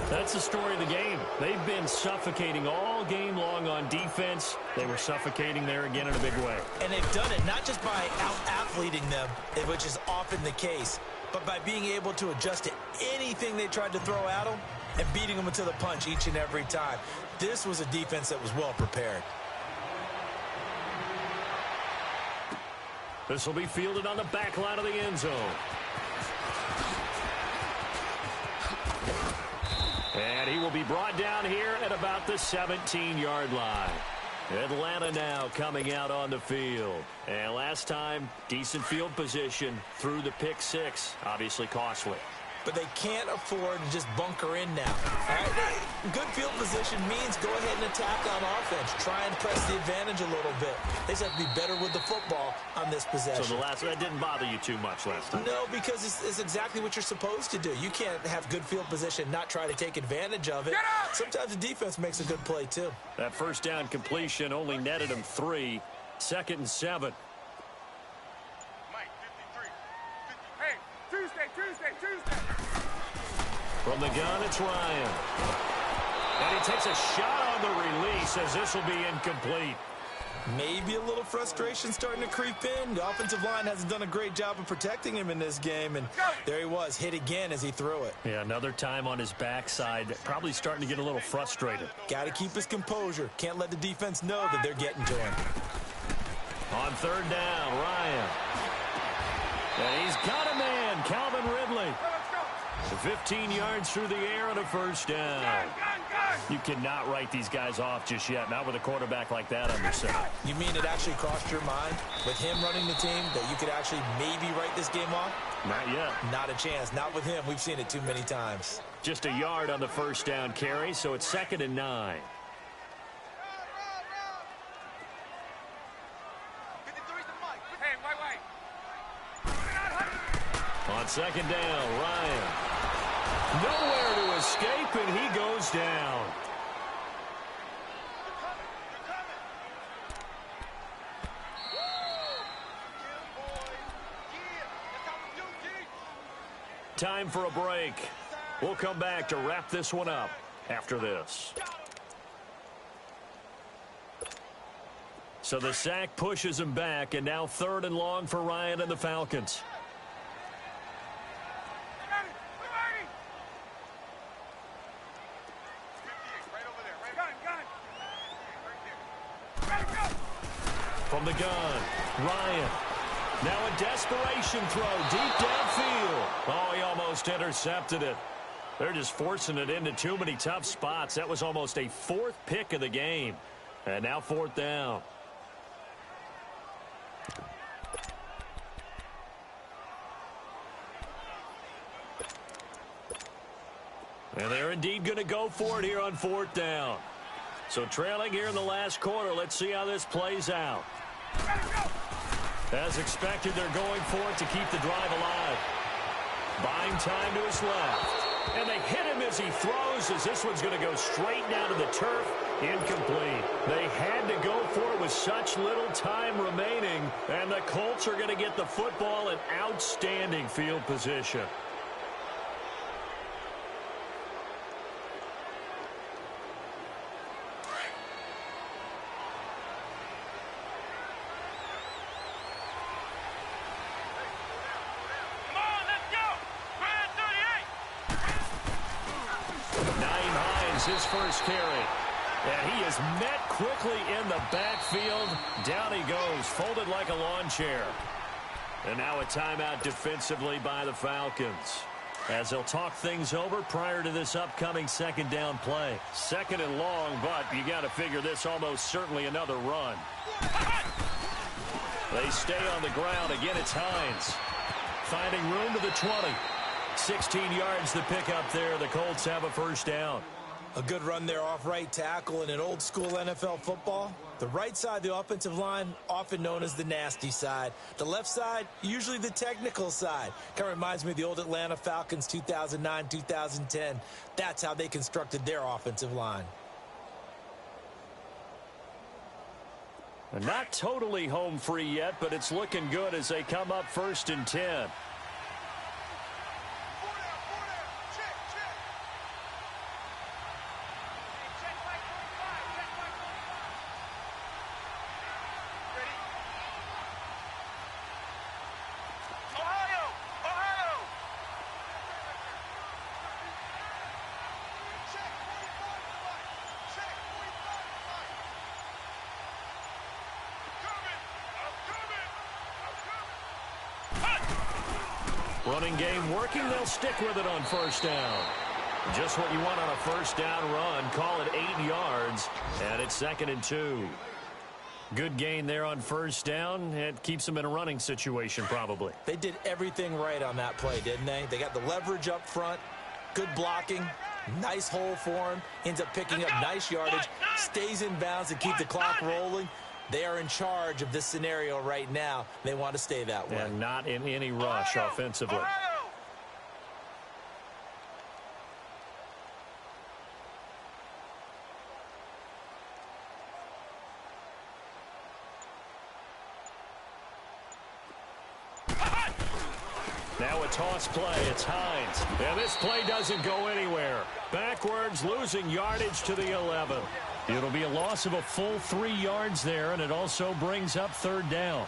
That's the story of the game. They've been suffocating all game long on defense. They were suffocating there again in a big way. And they've done it not just by out-athleting them, which is often the case, but by being able to adjust to anything they tried to throw at them and beating them to the punch each and every time. This was a defense that was well prepared. This will be fielded on the back line of the end zone. And he will be brought down here at about the 17-yard line. Atlanta now coming out on the field. And last time, decent field position through the pick 6. Obviously costly. But they can't afford to just bunker in now. All right? Good field position means go ahead and attack on offense. Try and press the advantage a little bit. They just have to be better with the football on this possession. So that didn't bother you too much last time? No, because it's exactly what you're supposed to do. You can't have good field position, not try to take advantage of it. Sometimes the defense makes a good play, too. That first down completion only netted him 3. 2nd and 7. Mike, 53. Hey, Tuesday. From the gun, it's Ryan. And he takes a shot on the release as this will be incomplete. Maybe a little frustration starting to creep in. The offensive line hasn't done a great job of protecting him in this game, and there he was, hit again as he threw it. Yeah, another time on his backside, probably starting to get a little frustrated. Got to keep his composure. Can't let the defense know that they're getting to him. On 3rd down, Ryan. And he's got a man, Calvin Ridley. 15 yards through the air and a first down. You cannot write these guys off just yet, not with a quarterback like that under center. You mean it actually crossed your mind with him running the team that you could actually maybe write this game off? Not yet. Not a chance. Not with him. We've seen it too many times. Just a yard on the first down carry, so it's 2nd and 9. On 2nd down, Ryan. Nowhere to escape, and he goes down. Time for a break. We'll come back to wrap this one up after this. So the sack pushes him back, and now 3rd and long for Ryan and the Falcons. From the gun, Ryan. Now a desperation throw deep downfield. Oh, he almost intercepted it. They're just forcing it into too many tough spots. That was almost a 4th pick of the game. And now 4th down. And they're indeed going to go for it here on 4th down. So trailing here in the last quarter, let's see how this plays out. As expected, they're going for it to keep the drive alive. Buying time to his left. And they hit him as he throws, as this one's going to go straight down to the turf. Incomplete. They had to go for it with such little time remaining. And the Colts are going to get the football in outstanding field position. His first carry. And he is met quickly in the backfield. Down he goes, folded like a lawn chair. And now a timeout defensively by the Falcons, as they'll talk things over prior to this upcoming second down play. Second and long, but you got to figure this almost certainly another run. They stay on the ground. Again, it's Hines finding room to the 20. 16 yards to pick up there. The Colts have a first down. A good run there off right tackle. In an old school NFL football, the right side of the offensive line, often known as the nasty side. The left side, usually the technical side. Kind of reminds me of the old Atlanta Falcons 2009-2010. That's how they constructed their offensive line. Not totally home free yet, but it's looking good as they come up 1st and 10. Running game working. They'll stick with it on first down. Just what you want on a first down run. Call it 8 yards, and it's 2nd and 2. Good gain there on first down. It keeps them in a running situation probably. They did everything right on that play, didn't they? They got the leverage up front, good blocking, nice hole for him, ends up picking up nice yardage, stays in bounds and keep the clock rolling. They are in charge of this scenario right now. They want to stay that way. And not in any rush offensively. Now a toss play. It's Hines. And this play doesn't go anywhere. Backwards, losing yardage to the 11. It'll be a loss of a full 3 yards there, and it also brings up 3rd down.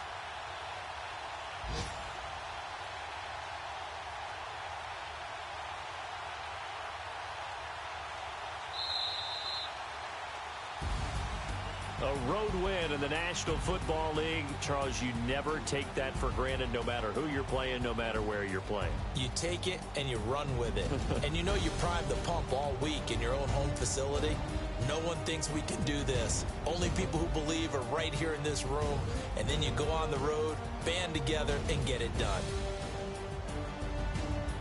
A road win in the National Football League. Charles, you never take that for granted no matter who you're playing, no matter where you're playing. You take it and you run with it. And you know you primed the pump all week in your own home facility. No one thinks we can do this. Only people who believe are right here in this room. And then you go on the road, band together, and get it done.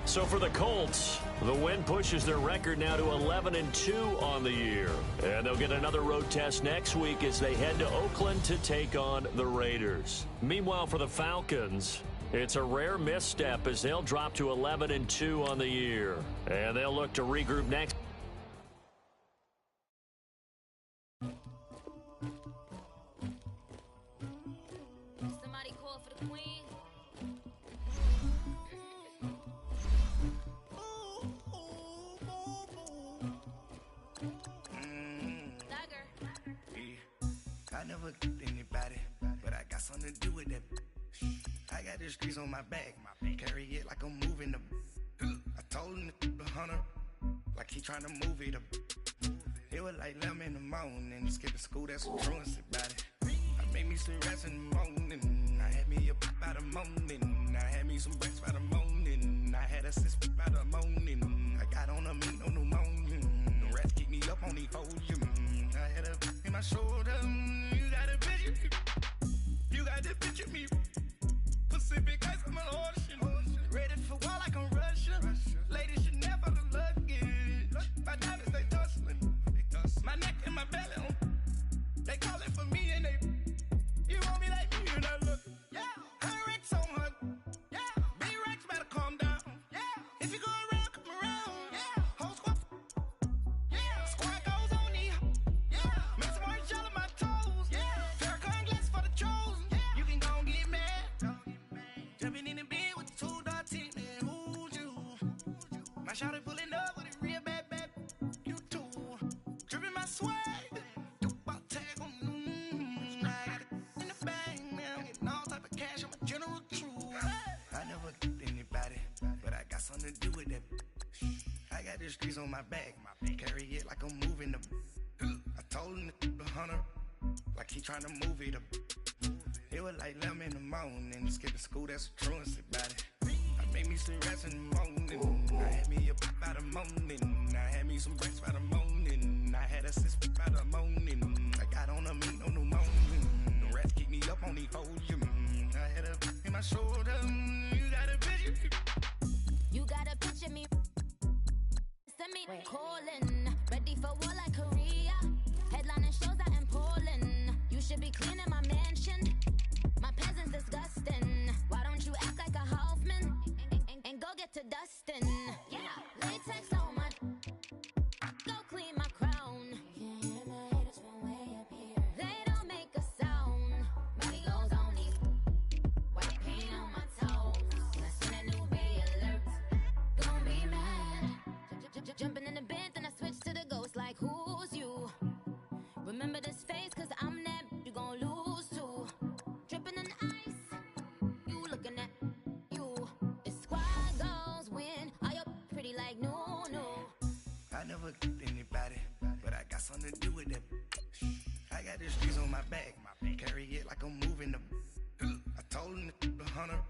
So for the Colts, the win pushes their record now to 11-2 on the year. And they'll get another road test next week as they head to Oakland to take on the Raiders. Meanwhile, for the Falcons, it's a rare misstep as they'll drop to 11-2 on the year. And they'll look to regroup next. Somebody call for the queen. I never anybody, but I got something to do with that. I got the streets on my back, carry it like I'm moving the. I told him the hunter, like he trying to move it up. It was like 11 in the morning, skipping school, that's some truancy about it. I made me some rats in the morning, I had me up by the morning, I had me some breaks by the morning, I had a sis by the morning, I got on a meat, no pneumonia, the rats keep me up on the folium, I had a in my shoulder, you got a picture, you got to picture me, Pacific ice on my ocean, ready for war like I'm Russian, ladies should never the luggage, my diamonds they tussling, my neck and my belly on, they calling for me and they, you want me like me and I look, yeah, her Rex on her, yeah, B-Rex better calm down, yeah, if you go around, come around, yeah, whole squad, yeah, squad goes on the, yeah, make some orange gel on my toes, yeah, Farrakhan glass for the chosen, yeah, you can go and get mad, jumping in the bed with the 2 dot team, man, who's you, my shawty pulling up with a real bad, you too, dripping my swag, something to do with that. I got the streets on my back, carry it like I'm moving the. I told hunter, like he trying to move it up. It was like 11 in the morning, skipping school, that's a truancy about it. I made me some rest in the morning, I had me a pop by the morning, I had me some breaks by the morning, I had a sis by the morning, I got on a meat on the morning, the rats keep me up on the podium, I had a in my shoulder, you got a picture. You got a picture me. Send me calling, ready for war like Korea. Headlining shows out in Poland. You should be cleaning my mansion. My peasants disgusting. Why don't you act like a Hoffman and go get to dustin'? Yeah, latex on my. Go clean my crown. Can't hear my haters from way up here. They don't make a sound. Money goes on these. White paint on my toes. Let's send a new be alert. Gonna be mad. Jumping in the bed, then I switch to the ghost like who's you? Remember this face, cause I'm that you gon' lose too. Dripping in ice, you looking at you. It's squad goals win, are you pretty like no. I never get anybody, but I got something to do with it. I got the streets on my back, carry it like I'm moving the. I told him the hunter,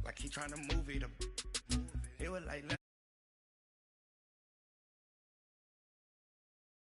like he trying to move it up. It was like